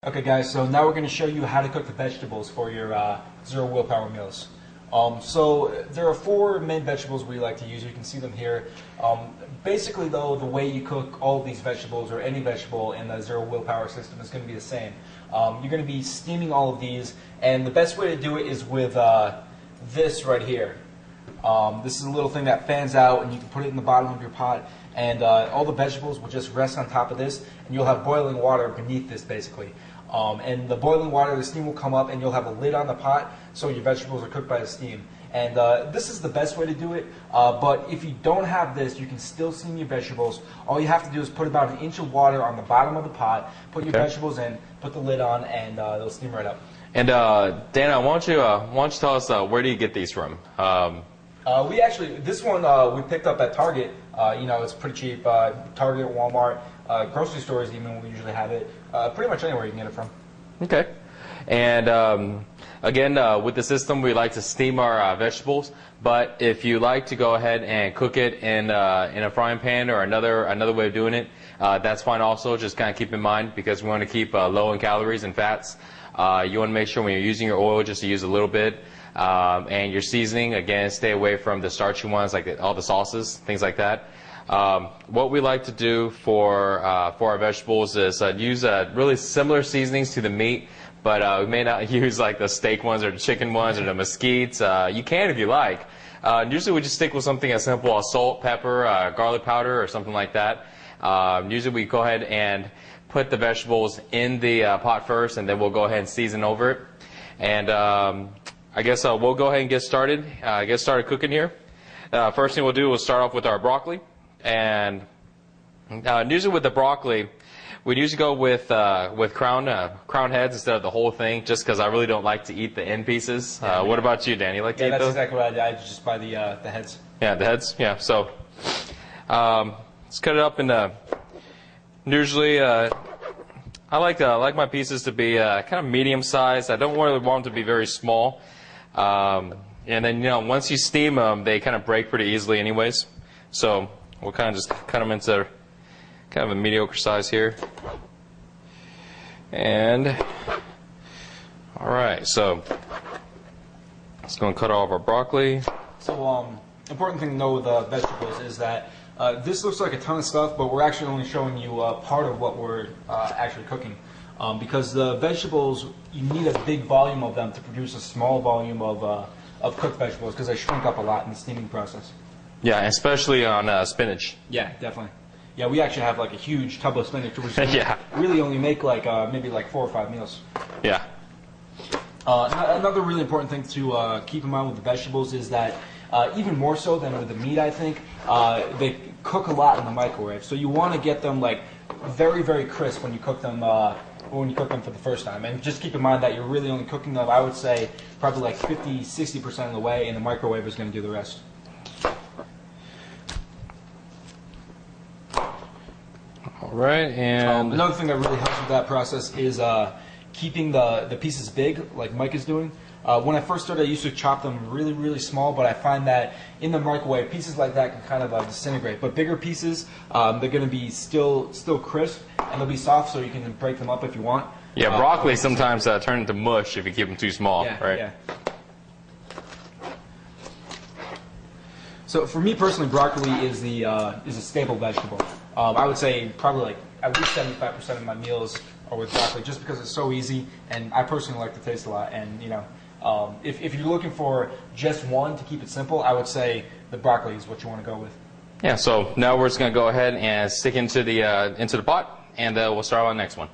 Okay guys, so now we're going to show you how to cook the vegetables for your zero willpower meals. So there are four main vegetables we like to use. You can see them here. Basically though, the way you cook all of these vegetables or any vegetable in the zero willpower system is going to be the same. You're going to be steaming all of these, and the best way to do it is with this right here. This is a little thing that fans out, and you can put it in the bottom of your pot, and all the vegetables will just rest on top of this, and you'll have boiling water beneath this basically. And the boiling water, the steam will come up, and you'll have a lid on the pot, so your vegetables are cooked by the steam. And this is the best way to do it, but if you don't have this, you can still steam your vegetables. All you have to do is put about 1 inch of water on the bottom of the pot, put your vegetables in, put the lid on, and they'll steam right up. And Dana, why don't you tell us where do you get these from? We actually, this one we picked up at Target. You know, it's pretty cheap. Target, Walmart, grocery stores even, we usually have it. Pretty much anywhere you can get it from. Okay. And again, with the system, we like to steam our vegetables. But if you like to go ahead and cook it in a frying pan or another way of doing it, that's fine also. Just kind of keep in mind, because we want to keep low in calories and fats. You want to make sure when you're using your oil just to use a little bit. And your seasoning, again, stay away from the starchy ones, like all the sauces, things like that. What we like to do for our vegetables is use really similar seasonings to the meat, but we may not use like the steak ones or the chicken ones or the mesquites. You can if you like. Usually we just stick with something as simple as salt, pepper, garlic powder, or something like that. Usually we go ahead and put the vegetables in the pot first, and then we'll go ahead and season over it. And I guess we'll go ahead and get started cooking here. First thing we'll do is start off with our broccoli. And usually with the broccoli, we'd usually go with crown heads instead of the whole thing, just because I really don't like to eat the end pieces. What about you, Dan? You like to eat those? Yeah, that's exactly what I do. I just buy the heads. Yeah, the heads. Yeah. So let's cut it up into. Usually, I like my pieces to be kind of medium sized. I don't really want them to be very small. And then, you know, once you steam them, they kind of break pretty easily anyways. So we'll kind of just cut them into kind of a mediocre size here. And all right, so let's go and cut off our broccoli. So important thing to know with vegetables is that this looks like a ton of stuff, but we're actually only showing you part of what we're actually cooking. Because the vegetables, you need a big volume of them to produce a small volume of cooked vegetables, because they shrink up a lot in the steaming process. Yeah, especially on spinach. Yeah, definitely. Yeah, we actually have like a huge tub of spinach, which really only make like maybe like 4 or 5 meals. Yeah. Another really important thing to keep in mind with the vegetables is that even more so than with the meat, I think, they cook a lot in the microwave. So you want to get them like very, very crisp when you cook them. For the first time, and just keep in mind that you're really only cooking them, I would say, probably like 50–60% of the way, and the microwave is going to do the rest. All right, and another thing that really helps with that process is keeping the pieces big, like Mike is doing. When I first started, I used to chop them really, really small, but I find that in the microwave, pieces like that can kind of disintegrate. But bigger pieces, they're going to be still crisp, and they'll be soft, so you can break them up if you want. Yeah, broccoli sometimes turn into mush if you keep them too small, right? Yeah. So for me personally, broccoli is a staple vegetable. I would say probably like at least 75% of my meals are with broccoli, just because it's so easy, and I personally like the taste a lot. And you know, if you're looking for just one to keep it simple, I would say the broccoli is what you want to go with. Yeah. So now we're just going to go ahead and stick into the pot, and we'll start on the next one.